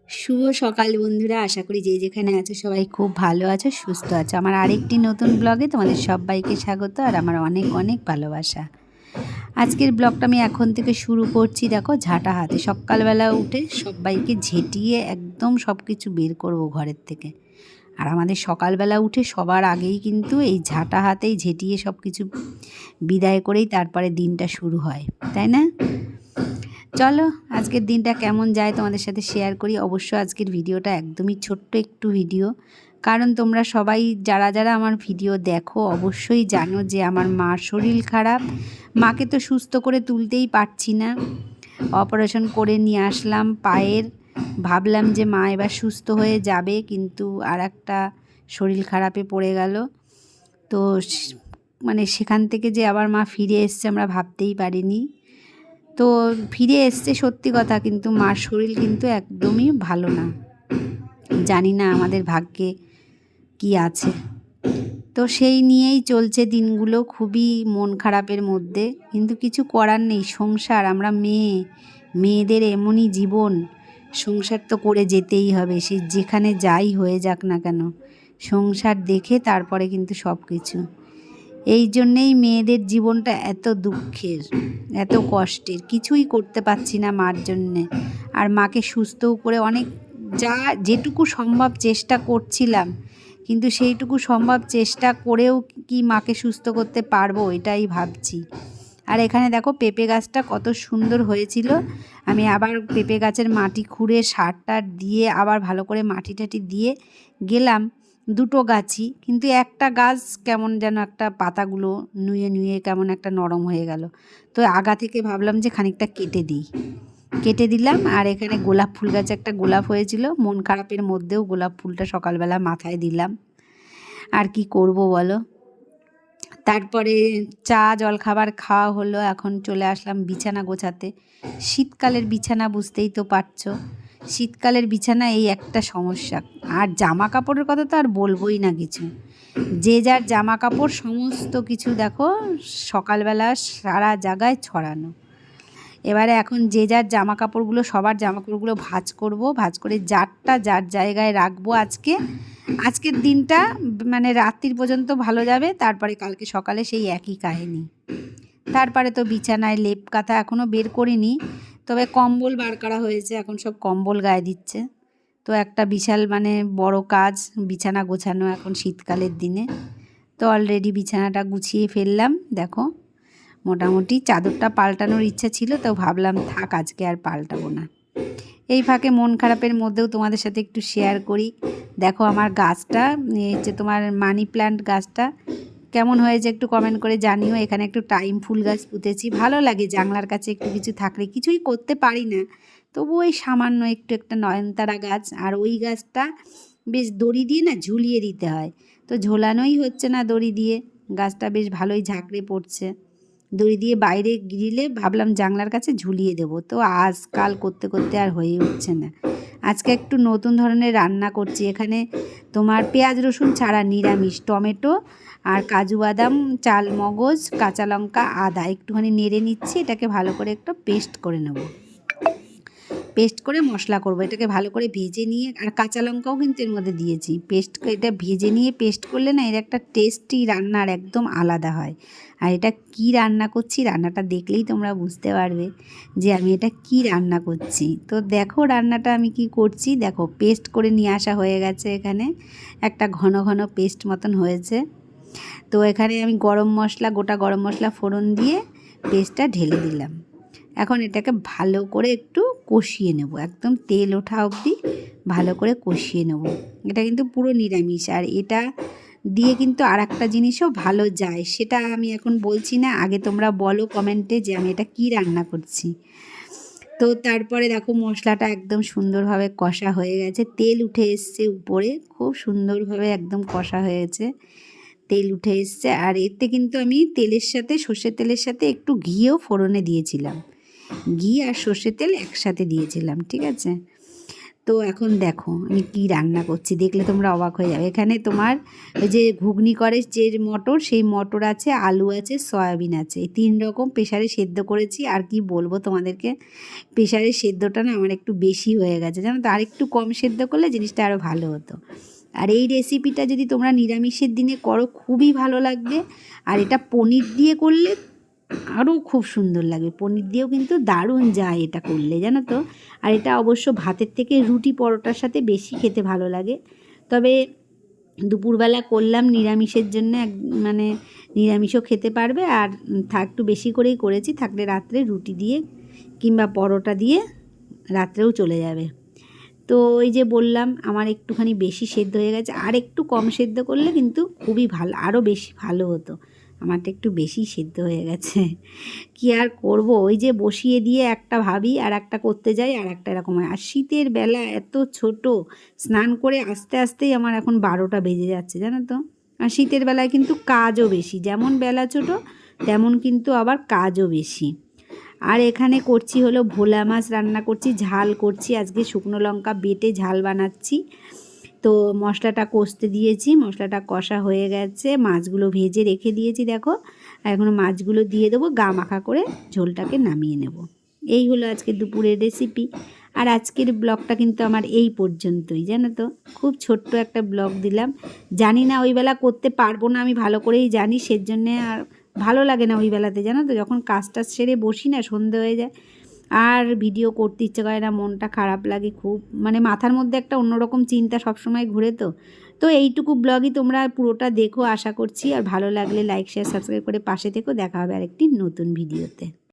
শুভ সকাল বন্ধুরা, আশা করি যে যেখানে আছো সবাই খুব ভালো আছো, সুস্থ আছো। আমার আরেকটি নতুন ব্লগে তোমাদের সবাইকে স্বাগত আর আমার অনেক অনেক ভালোবাসা। আজকের ব্লগটা আমি এখন থেকে শুরু করছি। দেখো, ঝাঁটা হাতে সকালবেলা উঠে সবাইকে ঝেঁটিয়ে একদম সব কিছু বের করবো ঘরের থেকে। আর আমাদের সকালবেলা উঠে সবার আগেই কিন্তু এই ঝাঁটা হাতেই ঝেঁটিয়ে সব কিছু বিদায় করেই তারপরে দিনটা শুরু হয়, তাই না? চলো, আজকের দিনটা কেমন যায় তোমাদের সাথে শেয়ার করি। অবশ্য আজকের ভিডিওটা একদমই ছোট্ট একটু ভিডিও, কারণ তোমরা সবাই যারা যারা আমার ভিডিও দেখো অবশ্যই জানো যে আমার মার শরীর খারাপ। মাকে তো সুস্থ করে তুলতেই পারছি না, অপারেশন করে নিয়ে আসলাম পায়ের। ভাবলাম যে মা এবার সুস্থ হয়ে যাবে, কিন্তু আর একটা শরীর খারাপে পড়ে গেল। তো মানে সেখান থেকে যে আবার মা ফিরে এসছে আমরা ভাবতেই পারিনি। তো ফিরে এসছে সত্যি কথা, কিন্তু মার শরীর কিন্তু একদমই ভালো না। জানি না আমাদের ভাগ্যে কি আছে। তো সেই নিয়েই চলছে দিনগুলো, খুবই মন খারাপের মধ্যে। কিন্তু কিছু করার নেই, সংসার, আমরা মেয়েদের এমনই জীবন। সংসার তো করে যেতেই হবে, সে যেখানে যাই হয়ে যাক না কেন। সংসার দেখে তারপরে কিন্তু সব কিছু। এই জন্যেই মেয়েদের জীবনটা এত দুঃখের, এত কষ্টের। কিছুই করতে পারছি না মার জন্যে। আর মাকে সুস্থও করে অনেক যেটুকু সম্ভব চেষ্টা করছিলাম, কিন্তু সেইটুকু সম্ভব চেষ্টা করেও কি মাকে সুস্থ করতে পারবো, এটাই ভাবছি। আর এখানে দেখো পেঁপে গাছটা কত সুন্দর হয়েছিল। আমি আবার পেঁপে গাছের মাটি খুঁড়ে সার টার দিয়ে আবার ভালো করে মাটি টাটি দিয়ে গেলাম। দুটো গাছই, কিন্তু একটা গাছ কেমন যেন একটা পাতাগুলো নুয়ে নুয়ে কেমন একটা নরম হয়ে গেল। তো আগা থেকে ভাবলাম যে খানিকটা কেটে দিলাম। আর এখানে গোলাপ ফুল গাছে একটা গোলাপ হয়েছিল, মন খারাপের মধ্যেও গোলাপ ফুলটা সকালবেলা মাথায় দিলাম। আর কি করব বলো। তারপরে চা জলখাবার খাওয়া হলো, এখন চলে আসলাম বিছানা গোছাতে। শীতকালের বিছানা বুঝতেই তো পারছো, শীতকালের বিছানা এই একটা সমস্যা। আর জামা কাপড়ের কথা তো আর বলবোই না কিছু। যে যার জামা কাপড় সমস্ত কিছু দেখো সকালবেলা সারা জায়গায় ছড়ানো। এবারে এখন যে যার জামা কাপড়গুলো, সবার জামা কাপড়গুলো ভাঁজ করব, ভাঁজ করে যারটা যার জায়গায় রাখবো। আজকের দিনটা মানে রাত্রির পর্যন্ত ভালো যাবে, তারপরে কালকে সকালে সেই একই কাহিনী। তারপরে তো বিছানায় লেপ কাঁথা এখনও বের করিনি, তবে কম্বল বার করা হয়েছে, এখন সব কম্বল গায়ে দিচ্ছে। তো একটা বিশাল মানে বড় কাজ বিছানা গোছানো এখন শীতকালের দিনে। তো অলরেডি বিছানাটা গুছিয়ে ফেললাম। দেখো, মোটামুটি চাদরটা পাল্টানোর ইচ্ছা ছিল, তো ভাবলাম থাক, আজকে আর পাল্টাবো না। এই ফাঁকে মন খারাপের মধ্যেও তোমাদের সাথে একটু শেয়ার করি। দেখো আমার গাছটা হচ্ছে তোমার মানি প্ল্যান্ট গাছটা কেমন হয়েছে একটু কমেন্ট করে জানিও। এখানে একটু টাইম ফুল গাছ পুঁতেছি, ভালো লাগে জানলার কাছে একটু কিছু থাকলে। কিছুই করতে পারি না, তবু ওই সামান্য একটু একটা নয়নতারা গাছ। আর ওই গাছটা বেশ দড়ি দিয়ে না ঝুলিয়ে দিতে হয়, তো ঝোলানোই হচ্ছে না দড়ি দিয়ে। গাছটা বেশ ভালোই ঝাঁকড়ে পড়ছে। দড়ি দিয়ে বাইরে গ্রিলে ভাবলাম জানলার কাছে ঝুলিয়ে দেবো, তো আজকাল করতে করতে আর হয়ে উঠছে না। আজকে একটু নতুন ধরনের রান্না করছি। এখানে তোমার পেঁয়াজ রসুন ছাড়া নিরামিষ, টমেটো আর কাজু বাদাম, চাল মগজ, কাঁচা লঙ্কা, আদা একটুখানি নেড়ে নিচ্ছি। এটাকে ভালো করে একটু পেস্ট করে নেব, পেস্ট করে মশলা করব। এটাকে ভালো করে ভেজে নিয়ে, আর কাঁচা লঙ্কাও কিন্তু এর মধ্যে দিয়েছি। এটা ভেজে নিয়ে পেস্ট করলে না এর একটা টেস্টি রান্নার একদম আলাদা হয়। আর এটা কি রান্না করছি, রান্নাটা দেখলেই তোমরা বুঝতে পারবে যে আমি এটা কি রান্না করছি। তো দেখো রান্নাটা আমি কি করছি। দেখো, পেস্ট করে নিয়ে আসা হয়ে গেছে, এখানে একটা ঘন ঘন পেস্ট মতন হয়েছে। তো এখানে আমি গোটা গরম মশলা ফোড়ন দিয়ে পেস্টটা ঢেলে দিলাম। এখন এটাকে ভালো করে একটু কষিয়ে নেব, একদম তেল ওঠা অবধি ভালো করে কষিয়ে নেব। এটা কিন্তু পুরো নিরামিষ। আর এটা দিয়ে কিন্তু আর একটা জিনিসও ভালো যায়, সেটা আমি এখন বলছি না, আগে তোমরা বলো কমেন্টে যে আমি এটা কি রান্না করছি। তো তারপরে দেখো মশলাটা একদম সুন্দরভাবে কষা হয়ে গেছে, তেল উঠে এসছে উপরে, খুব সুন্দরভাবে একদম কষা হয়েছে, তেল উঠে এসছে। আর এতে কিন্তু আমি তেলের সাথে, সর্ষের তেলের সাথে একটু ঘিও ফোড়নে দিয়েছিলাম। ঘি আর সর্ষের তেল একসাথে দিয়েছিলাম, ঠিক আছে। তো এখন দেখো আমি কি রান্না করছি, দেখলে তোমরা অবাক হয়ে যাবে। এখানে তোমার ওই যে ঘুগনি করে যে মটর, সেই মটর আছে, আলু আছে, সয়াবিন আছে, এই 3 রকম প্রেশারে সেদ্ধ করেছি। আর কি বলবো তোমাদেরকে, প্রেশারের সেদ্ধটা না আমার একটু বেশি হয়ে গেছে, জানো তো। আর একটু কম সেদ্ধ করলে জিনিসটা আরও ভালো হতো। আর এই রেসিপিটা যদি তোমরা নিরামিষের দিনে করো খুবই ভালো লাগবে। আর এটা পনির দিয়ে করলে আরও খুব সুন্দর লাগবে। পনির দিয়েও কিন্তু দারুণ যায় এটা করলে, জানো তো। আর এটা অবশ্য ভাতের থেকে রুটি পরোটার সাথে বেশি খেতে ভালো লাগে। তবে দুপুরবেলা করলাম নিরামিষের জন্য, মানে নিরামিষও খেতে পারবে। আর একটু বেশি করেই করেছি, থাকলে রাত্রে রুটি দিয়ে কিংবা পরোটা দিয়ে রাত্রেও চলে যাবে। তো ওই যে বললাম আমার একটুখানি বেশি সেদ্ধ হয়ে গেছে, আর একটু কম সেদ্ধ করলে কিন্তু খুবই ভালো, আরও বেশি ভালো হতো। আমারটা একটু বেশি সেদ্ধ হয়ে গেছে, কি আর করব। ওই যে বসিয়ে দিয়ে একটা ভাবি আর একটা করতে যাই, আর একটা এরকম হয়। আর শীতের বেলা এত ছোট, স্নান করে আস্তে আস্তেই আমার এখন 12টা বেজে যাচ্ছে, জানো তো। আর শীতের বেলায় কিন্তু কাজও বেশি, যেমন বেলা ছোট তেমন কিন্তু আবার কাজও বেশি। আর এখানে করছি হলো ভোলা মাছ রান্না করছি, ঝাল করছি। আজকে শুকনো লঙ্কা বেটে ঝাল বানাচ্ছি। তো মশলাটা কষতে দিয়েছি, মশলাটা কষা হয়ে গেছে, মাছগুলো ভেজে রেখে দিয়েছি দেখো। আর এখন মাছগুলো দিয়ে দেবো, গা মাখা করে ঝোলটাকে নামিয়ে নেব। এই হলো আজকে দুপুরের রেসিপি। আর আজকের ব্লগটা কিন্তু আমার এই পর্যন্তই, জানো তো। খুব ছোট্ট একটা ব্লগ দিলাম, জানি না ওই বেলা করতে পারবো না, আমি ভালো করেই জানি। সেজন্যে আর ভালো লাগে না ওই বেলাতে, জানো তো। যখন কাজটা সেরে বসি না, সন্ধে হয়ে যায়, আর ভিডিও করতে ইচ্ছে করে না, মনটা খারাপ লাগে খুব। মানে মাথার মধ্যে একটা অন্যরকম চিন্তা সবসময় ঘুরে। তো এইটুকু ব্লগই তোমরা পুরোটা দেখো আশা করছি। আর ভালো লাগলে লাইক শেয়ার সাবস্ক্রাইব করে পাশে থেকো। দেখা হবে আরেকটি নতুন ভিডিওতে।